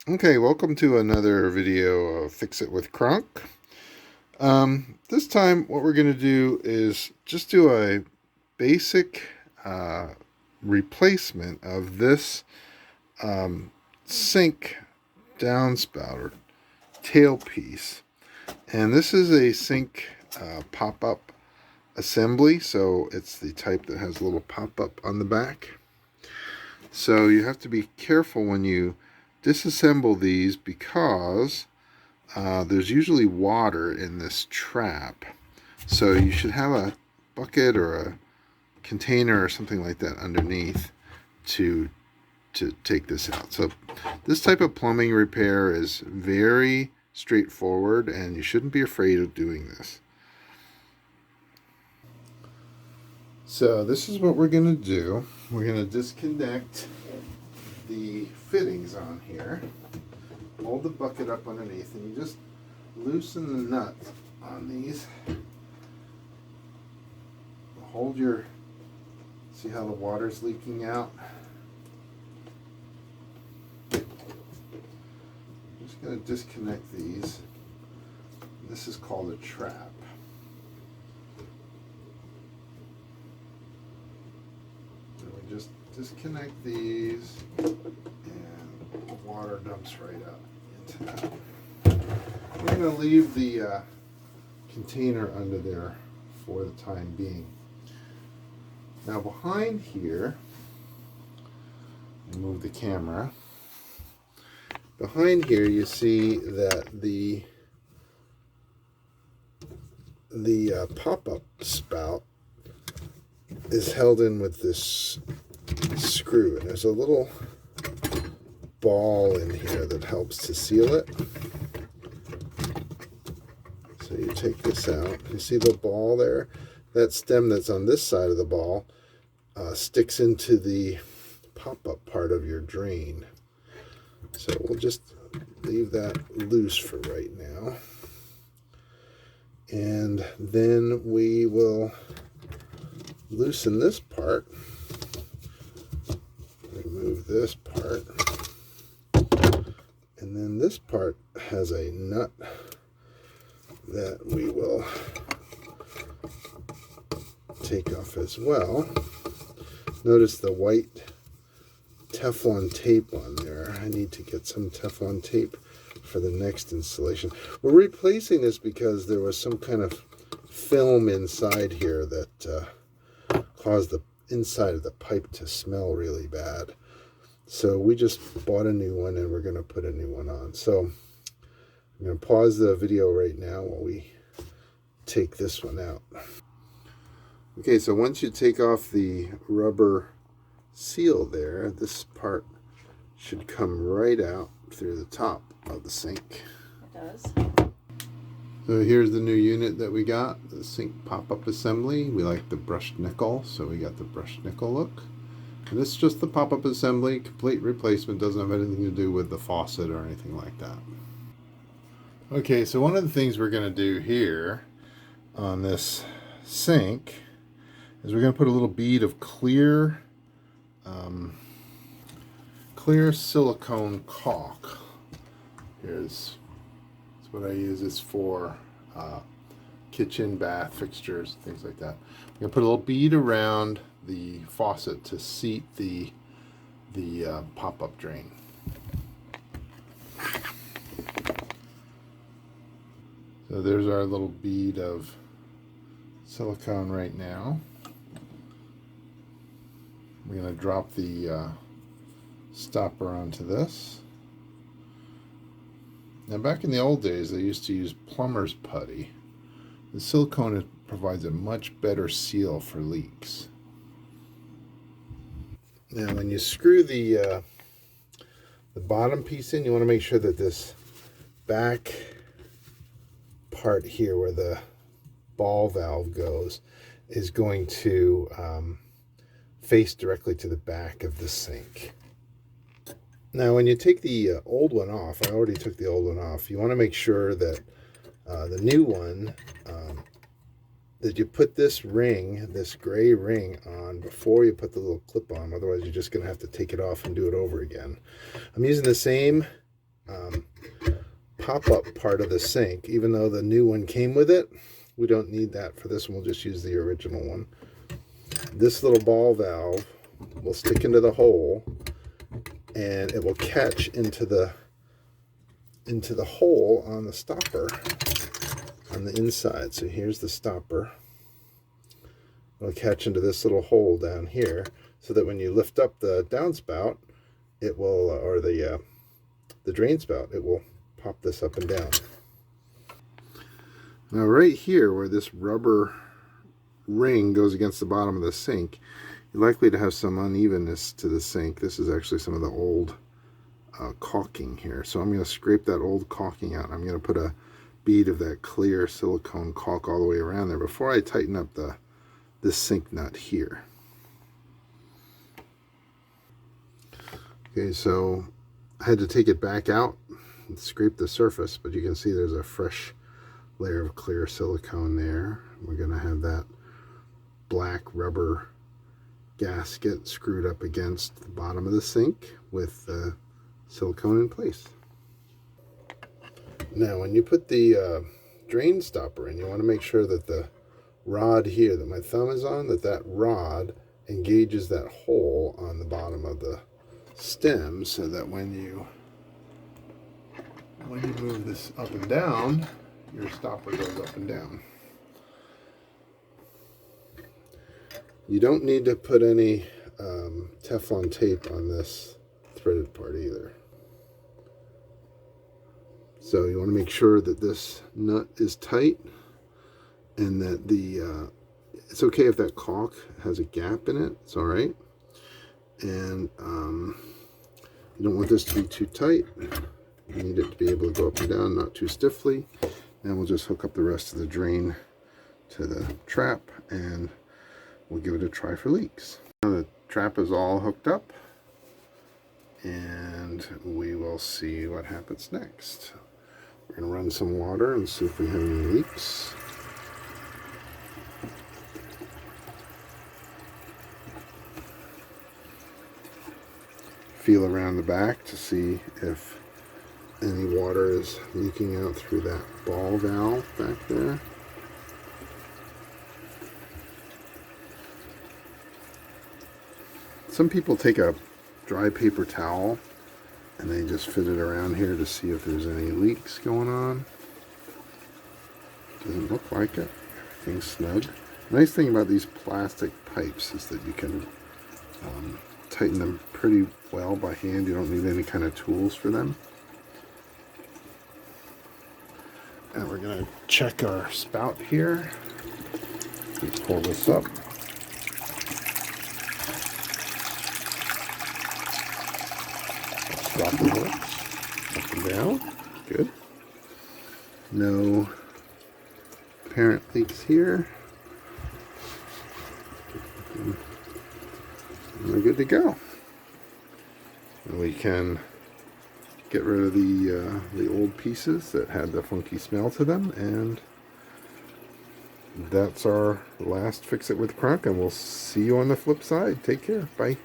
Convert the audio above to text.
Okay, welcome to another video of Fix It with Kronk. This time what we're going to do is just do a basic replacement of this sink downspout or tailpiece. And this is a sink pop-up assembly, so it's the type that has a little pop-up on the back. So you have to be careful when you disassemble these because there's usually water in this trap. So you should have a bucket or a container or something like that underneath to take this out. So this type of plumbing repair is very straightforward and you shouldn't be afraid of doing this. So this is what we're going to do. We're going to disconnect the fittings on here. Hold the bucket up underneath and you just loosen the nut on these. Hold your, see how the water's leaking out? I'm just going to disconnect these. This is called a trap. Just disconnect these and water dumps right out into that. We're going to leave the container under there for the time being. Now behind here, move the camera. Behind here you see that the pop-up spout is held in with this screw, and there's a little ball in here that helps to seal it. So you take this out, you see the ball there? That stem that's on this side of the ball sticks into the pop-up part of your drain. So we'll just leave that loose for right now. And then we will loosen this part, remove this part, and then this part has a nut that we will take off as well. Notice the white Teflon tape on there. I need to get some Teflon tape for the next installation. We're replacing this because there was some kind of film inside here that caused the inside of the pipe to smell really bad. So we just bought a new one and we're going to put a new one on. So I'm going to pause the video right now while we take this one out. Okay, so once you take off the rubber seal there, this part should come right out through the top of the sink. It does. So here's the new unit that we got, the sink pop-up assembly. We like the brushed nickel, so we got the brushed nickel look. And this is just the pop-up assembly, complete replacement, doesn't have anything to do with the faucet or anything like that. Okay, so one of the things we're going to do here on this sink is we're going to put a little bead of clear silicone caulk. Here's what I use. Is for kitchen, bath fixtures, things like that. I'm going to put a little bead around the faucet to seat the pop-up drain. So there's our little bead of silicone right now. We're going to drop the stopper onto this. Now back in the old days they used to use plumber's putty. The silicone provides a much better seal for leaks. Now when you screw the bottom piece in, you want to make sure that this back part here where the ball valve goes is going to face directly to the back of the sink. Now when you take the old one off, I already took the old one off, you want to make sure that the new one, that you put this ring, this gray ring on before you put the little clip on, otherwise you're just going to have to take it off and do it over again. I'm using the same pop-up part of the sink. Even though the new one came with it, we don't need that for this one. We'll just use the original one. This little ball valve will stick into the hole, and it will catch into the hole on the stopper on the inside. So here's the stopper. It'll catch into this little hole down here, so that when you lift up the downspout, it will, or the drain spout, it will pop this up and down. Now right here where this rubber ring goes against the bottom of the sink, you're likely to have some unevenness to the sink. This is actually some of the old caulking here. So I'm going to scrape that old caulking out. I'm going to put a bead of that clear silicone caulk all the way around there before I tighten up this sink nut here. Okay, so I had to take it back out and scrape the surface, but you can see there's a fresh layer of clear silicone there. We're going to have that black rubber gasket screwed up against the bottom of the sink with the silicone in place. Now when you put the drain stopper in, you want to make sure that the rod here that my thumb is on, that rod engages that hole on the bottom of the stem, so that when you move this up and down, your stopper goes up and down. You don't need to put any Teflon tape on this threaded part either. So you want to make sure that this nut is tight, and that it's okay if that caulk has a gap in it. It's all right. And you don't want this to be too tight. You need it to be able to go up and down, not too stiffly. And we'll just hook up the rest of the drain to the trap, and we'll give it a try for leaks. Now the trap is all hooked up, and we will see what happens next. We're going to run some water and see if we have any leaks. Feel around the back to see if any water is leaking out through that ball valve back there. Some people take a dry paper towel and they just fit it around here to see if there's any leaks going on. Doesn't look like it. Everything's snug. Nice thing about these plastic pipes is that you can tighten them pretty well by hand. You don't need any kind of tools for them. And we're going to check our spout here. Let's pull this up. Stopper works. Up and down. Good. No apparent leaks here. We're good to go. And we can get rid of the old pieces that had the funky smell to them, and that's our last Fix It with Crunk, and we'll see you on the flip side. Take care. Bye.